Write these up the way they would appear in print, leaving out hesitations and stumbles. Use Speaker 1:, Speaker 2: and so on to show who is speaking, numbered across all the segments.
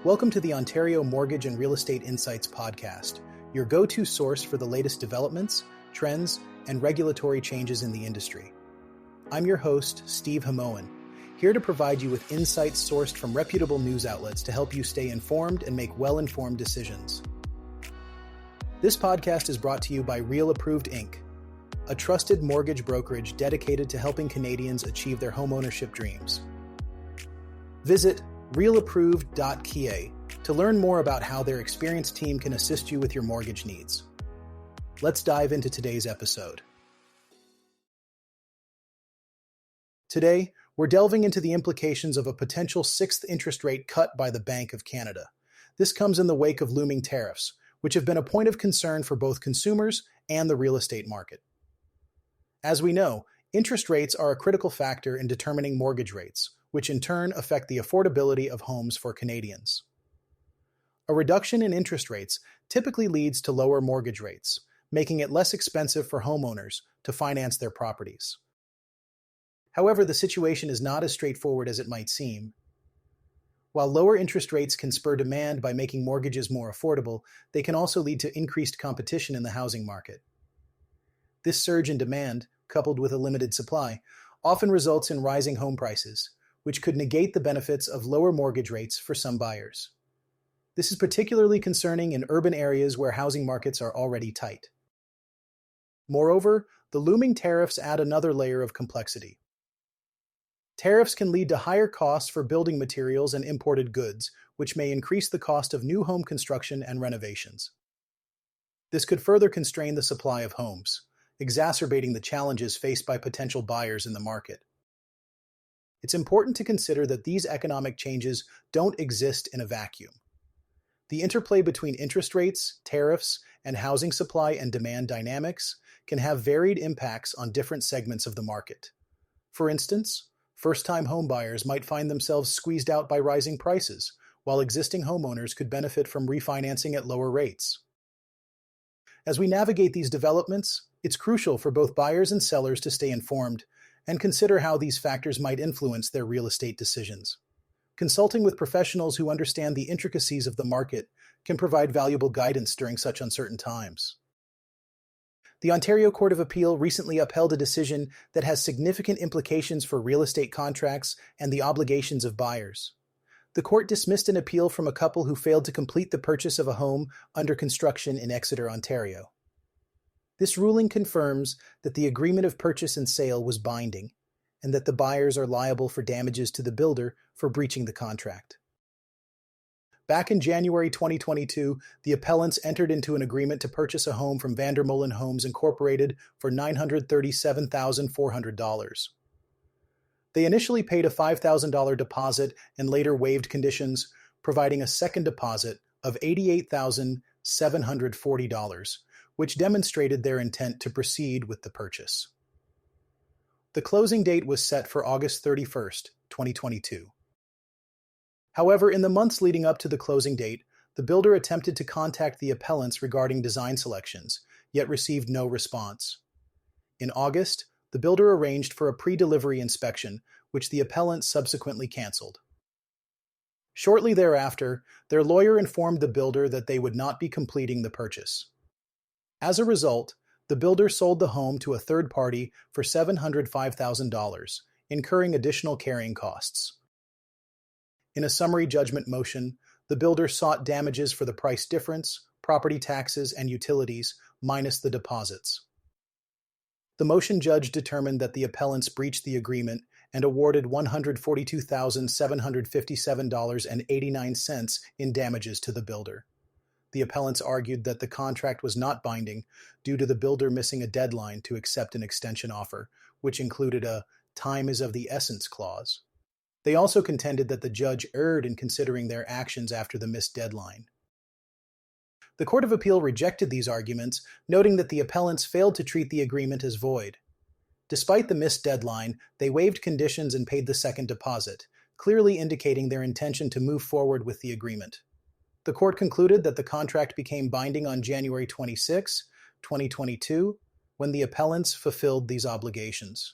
Speaker 1: Welcome to the Ontario Mortgage and Real Estate Insights podcast, your go-to source for the latest developments, trends, and regulatory changes in the industry. I'm your host, Steve Hamoan, here to provide you with insights sourced from reputable news outlets to help you stay informed and make well-informed decisions. This podcast is brought to you by Real Approved Inc., a trusted mortgage brokerage dedicated to helping Canadians achieve their homeownership dreams. Visit realapproved.ca to learn more about how their experienced team can assist you with your mortgage needs. Let's dive into today's episode. Today, we're delving into the implications of a potential sixth interest rate cut by the Bank of Canada. This comes in the wake of looming tariffs, which have been a point of concern for both consumers and the real estate market. As we know, interest rates are a critical factor in determining mortgage rates, which in turn affect the affordability of homes for Canadians. A reduction in interest rates typically leads to lower mortgage rates, making it less expensive for homeowners to finance their properties. However, the situation is not as straightforward as it might seem. While lower interest rates can spur demand by making mortgages more affordable, they can also lead to increased competition in the housing market. This surge in demand, coupled with a limited supply, often results in rising home prices, which could negate the benefits of lower mortgage rates for some buyers. This is particularly concerning in urban areas where housing markets are already tight. Moreover, the looming tariffs add another layer of complexity. Tariffs can lead to higher costs for building materials and imported goods, which may increase the cost of new home construction and renovations. This could further constrain the supply of homes, exacerbating the challenges faced by potential buyers in the market. It's important to consider that these economic changes don't exist in a vacuum. The interplay between interest rates, tariffs, and housing supply and demand dynamics can have varied impacts on different segments of the market. For instance, first-time homebuyers might find themselves squeezed out by rising prices, while existing homeowners could benefit from refinancing at lower rates. As we navigate these developments, it's crucial for both buyers and sellers to stay informed and consider how these factors might influence their real estate decisions. Consulting with professionals who understand the intricacies of the market can provide valuable guidance during such uncertain times. The Ontario Court of Appeal recently upheld a decision that has significant implications for real estate contracts and the obligations of buyers. The court dismissed an appeal from a couple who failed to complete the purchase of a home under construction in Exeter, Ontario. This ruling confirms that the agreement of purchase and sale was binding, and that the buyers are liable for damages to the builder for breaching the contract. Back in January 2022, the appellants entered into an agreement to purchase a home from Vandermolen Homes Incorporated for $937,400. They initially paid a $5,000 deposit and later waived conditions, providing a second deposit of $88,740, which demonstrated their intent to proceed with the purchase. The closing date was set for August 31st, 2022. However, in the months leading up to the closing date, the builder attempted to contact the appellants regarding design selections, yet received no response. In August, the builder arranged for a pre-delivery inspection, which the appellants subsequently canceled. Shortly thereafter, their lawyer informed the builder that they would not be completing the purchase. As a result, the builder sold the home to a third party for $705,000, incurring additional carrying costs. In a summary judgment motion, the builder sought damages for the price difference, property taxes, and utilities, minus the deposits. The motion judge determined that the appellants breached the agreement and awarded $142,757.89 in damages to the builder. The appellants argued that the contract was not binding due to the builder missing a deadline to accept an extension offer, which included a "time is of the essence" clause. They also contended that the judge erred in considering their actions after the missed deadline. The Court of Appeal rejected these arguments, noting that the appellants failed to treat the agreement as void. Despite the missed deadline, they waived conditions and paid the second deposit, clearly indicating their intention to move forward with the agreement. The court concluded that the contract became binding on January 26, 2022, when the appellants fulfilled these obligations.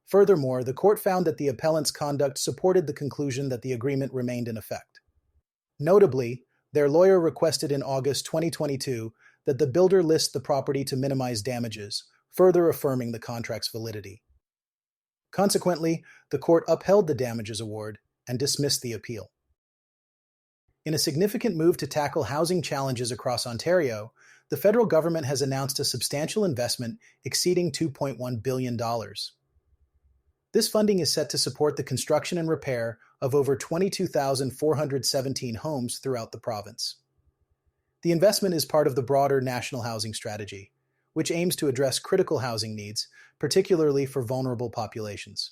Speaker 1: Furthermore, the court found that the appellant's conduct supported the conclusion that the agreement remained in effect. Notably, their lawyer requested in August 2022 that the builder list the property to minimize damages, further affirming the contract's validity. Consequently, the court upheld the damages award and dismissed the appeal. In a significant move to tackle housing challenges across Ontario, the federal government has announced a substantial investment exceeding $2.1 billion. This funding is set to support the construction and repair of over 22,417 homes throughout the province. The investment is part of the broader national housing strategy, which aims to address critical housing needs, particularly for vulnerable populations.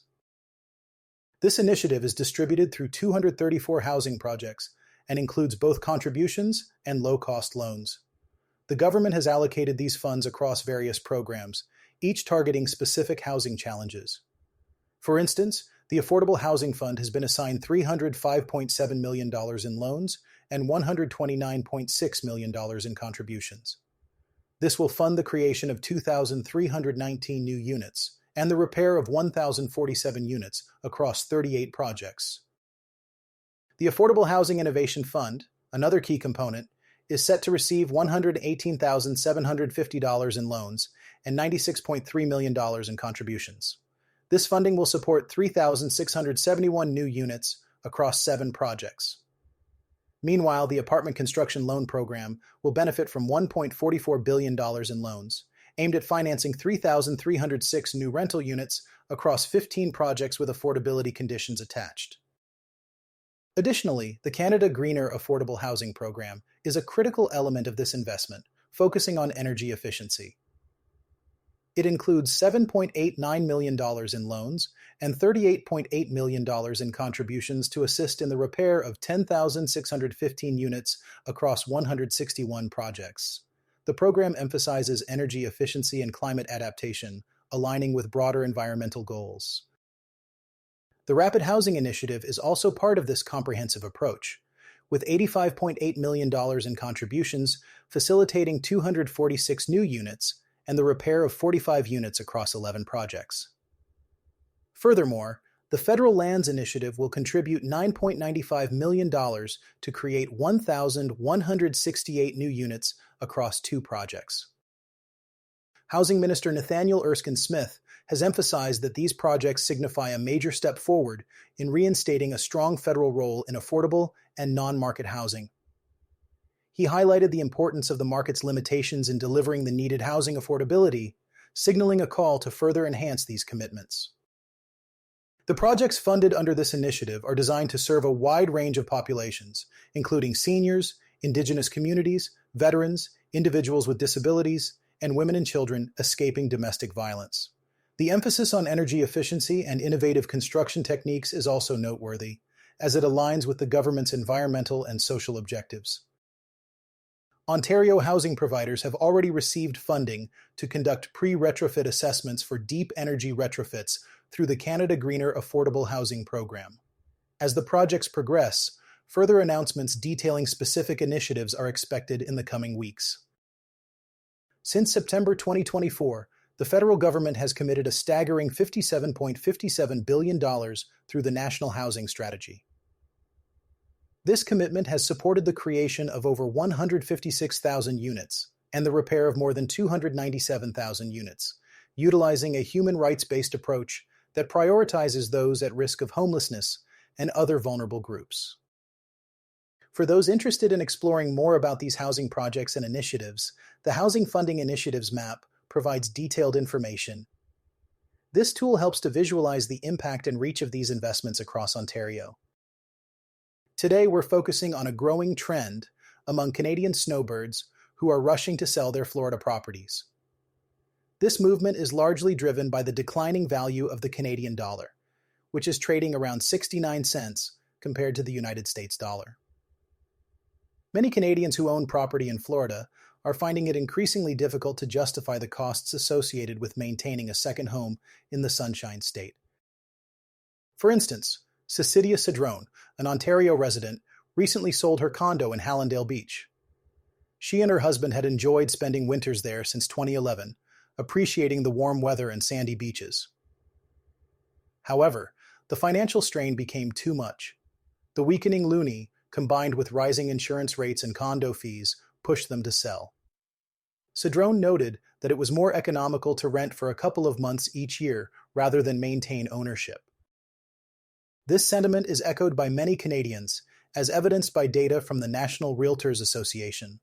Speaker 1: This initiative is distributed through 234 housing projects and includes both contributions and low-cost loans. The government has allocated these funds across various programs, each targeting specific housing challenges. For instance, the Affordable Housing Fund has been assigned $305.7 million in loans and $129.6 million in contributions. This will fund the creation of 2,319 new units and the repair of 1,047 units across 38 projects. The Affordable Housing Innovation Fund, another key component, is set to receive $118,750 in loans and $96.3 million in contributions. This funding will support 3,671 new units across 7 projects. Meanwhile, the Apartment Construction Loan Program will benefit from $1.44 billion in loans, aimed at financing 3,306 new rental units across 15 projects with affordability conditions attached. Additionally, the Canada Greener Affordable Housing Program is a critical element of this investment, focusing on energy efficiency. It includes $7.89 million in loans and $38.8 million in contributions to assist in the repair of 10,615 units across 161 projects. The program emphasizes energy efficiency and climate adaptation, aligning with broader environmental goals. The Rapid Housing Initiative is also part of this comprehensive approach, with $85.8 million in contributions facilitating 246 new units and the repair of 45 units across 11 projects. Furthermore, the Federal Lands Initiative will contribute $9.95 million to create 1,168 new units across 2 projects. Housing Minister Nathaniel Erskine Smith has emphasized that these projects signify a major step forward in reinstating a strong federal role in affordable and non-market housing. He highlighted the importance of the market's limitations in delivering the needed housing affordability, signaling a call to further enhance these commitments. The projects funded under this initiative are designed to serve a wide range of populations, including seniors, Indigenous communities, veterans, individuals with disabilities, and women and children escaping domestic violence. The emphasis on energy efficiency and innovative construction techniques is also noteworthy, as it aligns with the government's environmental and social objectives. Ontario housing providers have already received funding to conduct pre-retrofit assessments for deep energy retrofits through the Canada Greener Affordable Housing Program. As the projects progress, further announcements detailing specific initiatives are expected in the coming weeks. Since September 2024, the federal government has committed a staggering $57.57 billion through the National Housing Strategy. This commitment has supported the creation of over 156,000 units and the repair of more than 297,000 units, utilizing a human rights-based approach that prioritizes those at risk of homelessness and other vulnerable groups. For those interested in exploring more about these housing projects and initiatives, the Housing Funding Initiatives Map provides detailed information. This tool helps to visualize the impact and reach of these investments across Ontario. Today, we're focusing on a growing trend among Canadian snowbirds who are rushing to sell their Florida properties. This movement is largely driven by the declining value of the Canadian dollar, which is trading around 69 cents compared to the United States dollar. Many Canadians who own property in Florida are finding it increasingly difficult to justify the costs associated with maintaining a second home in the Sunshine State. For instance, Cecilia Cedrone, an Ontario resident, recently sold her condo in Hallandale Beach. She and her husband had enjoyed spending winters there since 2011, appreciating the warm weather and sandy beaches. However, the financial strain became too much. The weakening loonie, combined with rising insurance rates and condo fees, pushed them to sell. Cedrone noted that it was more economical to rent for a couple of months each year rather than maintain ownership. This sentiment is echoed by many Canadians, as evidenced by data from the National Realtors Association.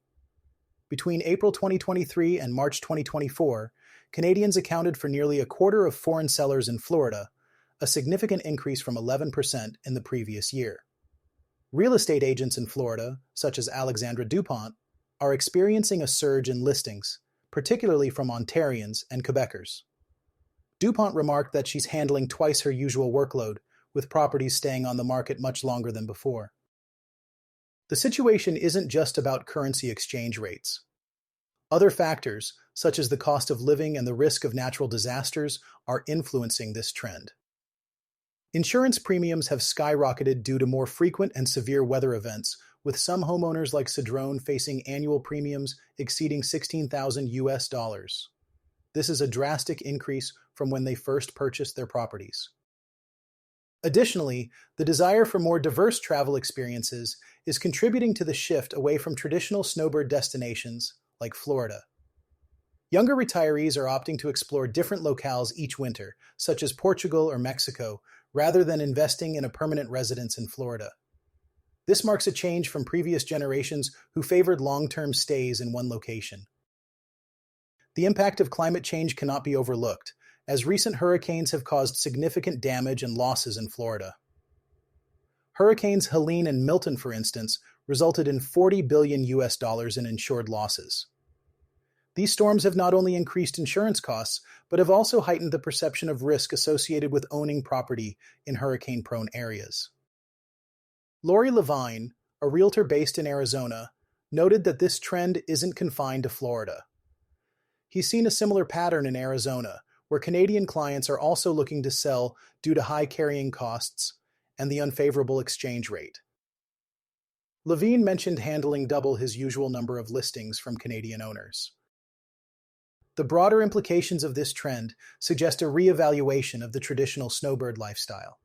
Speaker 1: Between April 2023 and March 2024, Canadians accounted for nearly a quarter of foreign sellers in Florida, a significant increase from 11% in the previous year. Real estate agents in Florida, such as Alexandra DuPont, are experiencing a surge in listings, particularly from Ontarians and Quebecers. DuPont remarked that she's handling twice her usual workload, with properties staying on the market much longer than before. The situation isn't just about currency exchange rates. Other factors, such as the cost of living and the risk of natural disasters, are influencing this trend. Insurance premiums have skyrocketed due to more frequent and severe weather events, with some homeowners like Cedrone facing annual premiums exceeding $16,000. This is a drastic increase from when they first purchased their properties. Additionally, the desire for more diverse travel experiences is contributing to the shift away from traditional snowbird destinations like Florida. Younger retirees are opting to explore different locales each winter, such as Portugal or Mexico, rather than investing in a permanent residence in Florida. This marks a change from previous generations who favored long-term stays in one location. The impact of climate change cannot be overlooked, as recent hurricanes have caused significant damage and losses in Florida. Hurricanes Helene and Milton, for instance, resulted in $40 billion in insured losses. These storms have not only increased insurance costs, but have also heightened the perception of risk associated with owning property in hurricane-prone areas. Lori Levine, a realtor based in Arizona, noted that this trend isn't confined to Florida. He's seen a similar pattern in Arizona, where Canadian clients are also looking to sell due to high carrying costs and the unfavorable exchange rate. Levine mentioned handling double his usual number of listings from Canadian owners. The broader implications of this trend suggest a re-evaluation of the traditional snowbird lifestyle.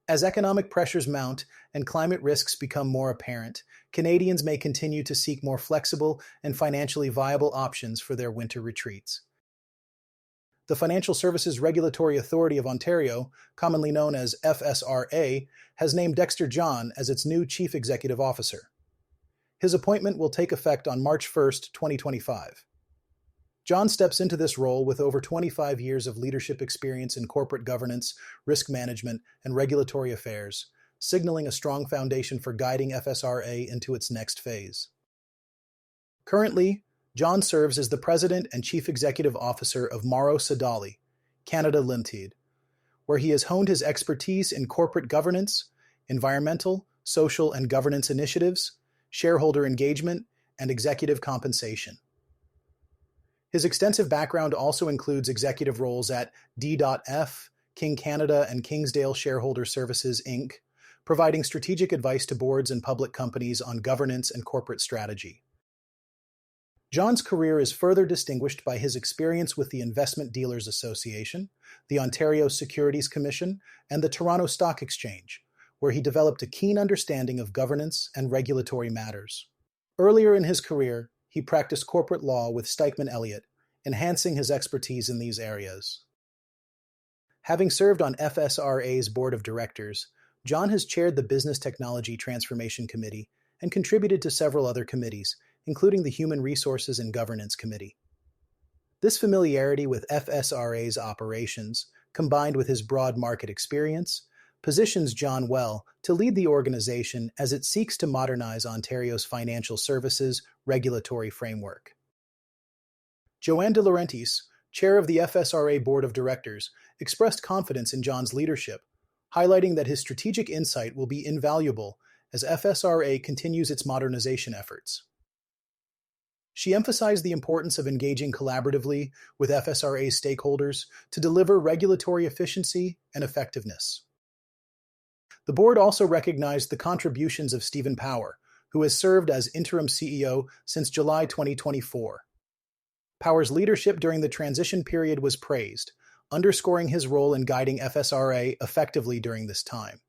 Speaker 1: As economic pressures mount and climate risks become more apparent, Canadians may continue to seek more flexible and financially viable options for their winter retreats. The Financial Services Regulatory Authority of Ontario, commonly known as FSRA, has named Dexter John as its new Chief Executive Officer. His appointment will take effect on March 1, 2025. John steps into this role with over 25 years of leadership experience in corporate governance, risk management, and regulatory affairs, signaling a strong foundation for guiding FSRA into its next phase. Currently, John serves as the President and Chief Executive Officer of Morrow Sodali, Canada Limited, where he has honed his expertise in corporate governance, environmental, social, and governance initiatives, shareholder engagement, and executive compensation. His extensive background also includes executive roles at D.F., King Canada, and Kingsdale Shareholder Services, Inc., providing strategic advice to boards and public companies on governance and corporate strategy. John's career is further distinguished by his experience with the Investment Dealers Association, the Ontario Securities Commission, and the Toronto Stock Exchange, where he developed a keen understanding of governance and regulatory matters. Earlier in his career, he practiced corporate law with Stikeman Elliott, enhancing his expertise in these areas. Having served on FSRA's board of directors, John has chaired the Business Technology Transformation Committee and contributed to several other committees, including the Human Resources and Governance Committee. This familiarity with FSRA's operations, combined with his broad market experience, positions John well to lead the organization as it seeks to modernize Ontario's financial services regulatory framework. Joanne De Laurentiis, chair of the FSRA Board of Directors, expressed confidence in John's leadership, highlighting that his strategic insight will be invaluable as FSRA continues its modernization efforts. She emphasized the importance of engaging collaboratively with FSRA stakeholders to deliver regulatory efficiency and effectiveness. The board also recognized the contributions of Stephen Power, who has served as interim CEO since July 2024. Power's leadership during the transition period was praised, underscoring his role in guiding FSRA effectively during this time.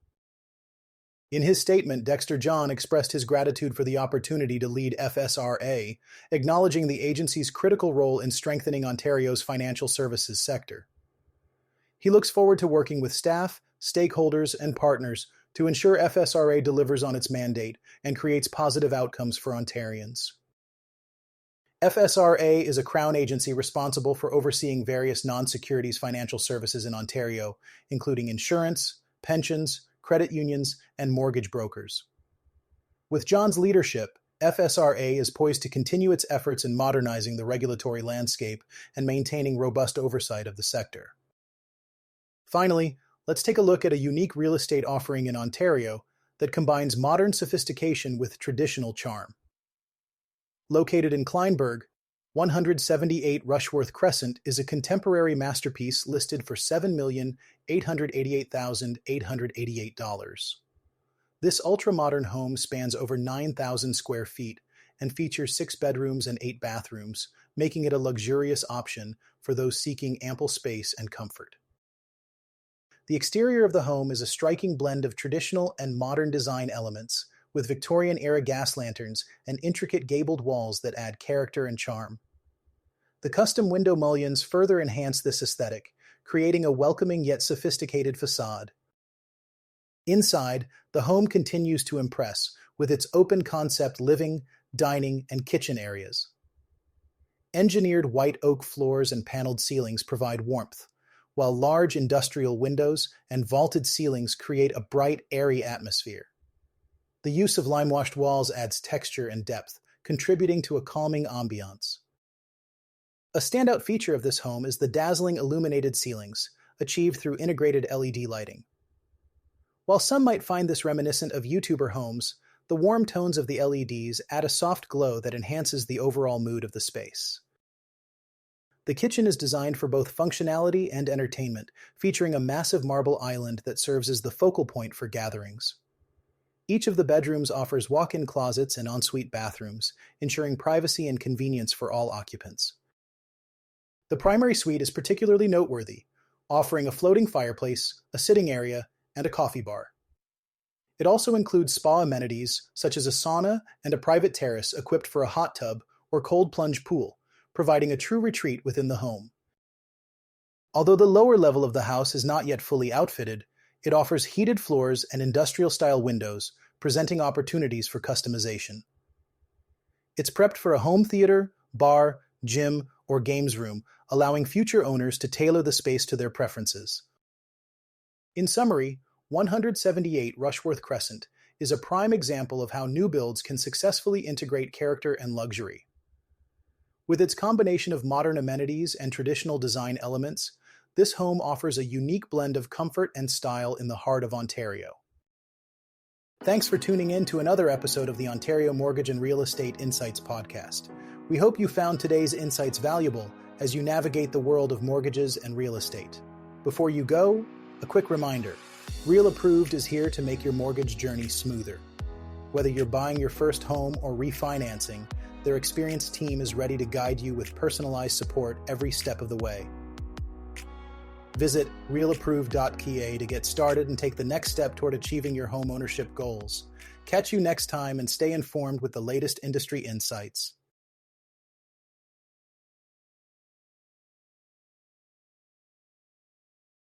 Speaker 1: In his statement, Dexter John expressed his gratitude for the opportunity to lead FSRA, acknowledging the agency's critical role in strengthening Ontario's financial services sector. He looks forward to working with staff, stakeholders, and partners to ensure FSRA delivers on its mandate and creates positive outcomes for Ontarians. FSRA is a Crown agency responsible for overseeing various non-securities financial services in Ontario, including insurance, pensions, credit unions, and mortgage brokers. With John's leadership, FSRA is poised to continue its efforts in modernizing the regulatory landscape and maintaining robust oversight of the sector. Finally, let's take a look at a unique real estate offering in Ontario that combines modern sophistication with traditional charm. Located in Kleinburg, 178 Rushworth Crescent is a contemporary masterpiece listed for $7,888,888. This ultra-modern home spans over 9,000 square feet and features 6 bedrooms and 8 bathrooms, making it a luxurious option for those seeking ample space and comfort. The exterior of the home is a striking blend of traditional and modern design elements, with Victorian-era gas lanterns and intricate gabled walls that add character and charm. The custom window mullions further enhance this aesthetic, creating a welcoming yet sophisticated facade. Inside, the home continues to impress, with its open-concept living, dining, and kitchen areas. Engineered white oak floors and paneled ceilings provide warmth, while large industrial windows and vaulted ceilings create a bright, airy atmosphere. The use of lime-washed walls adds texture and depth, contributing to a calming ambiance. A standout feature of this home is the dazzling illuminated ceilings, achieved through integrated LED lighting. While some might find this reminiscent of YouTuber homes, the warm tones of the LEDs add a soft glow that enhances the overall mood of the space. The kitchen is designed for both functionality and entertainment, featuring a massive marble island that serves as the focal point for gatherings. Each of the bedrooms offers walk-in closets and ensuite bathrooms, ensuring privacy and convenience for all occupants. The primary suite is particularly noteworthy, offering a floating fireplace, a sitting area, and a coffee bar. It also includes spa amenities such as a sauna and a private terrace equipped for a hot tub or cold plunge pool, providing a true retreat within the home. Although the lower level of the house is not yet fully outfitted, it offers heated floors and industrial-style windows, presenting opportunities for customization. It's prepped for a home theater, bar, gym, or games room, allowing future owners to tailor the space to their preferences. In summary, 178 Rushworth Crescent is a prime example of how new builds can successfully integrate character and luxury. With its combination of modern amenities and traditional design elements, this home offers a unique blend of comfort and style in the heart of Ontario. Thanks for tuning in to another episode of the Ontario Mortgage and Real Estate Insights podcast. We hope you found today's insights valuable as you navigate the world of mortgages and real estate. Before you go, a quick reminder: Real Approved is here to make your mortgage journey smoother. Whether you're buying your first home or refinancing, their experienced team is ready to guide you with personalized support every step of the way. Visit realapproved.ca to get started and take the next step toward achieving your home ownership goals. Catch you next time and stay informed with the latest industry insights.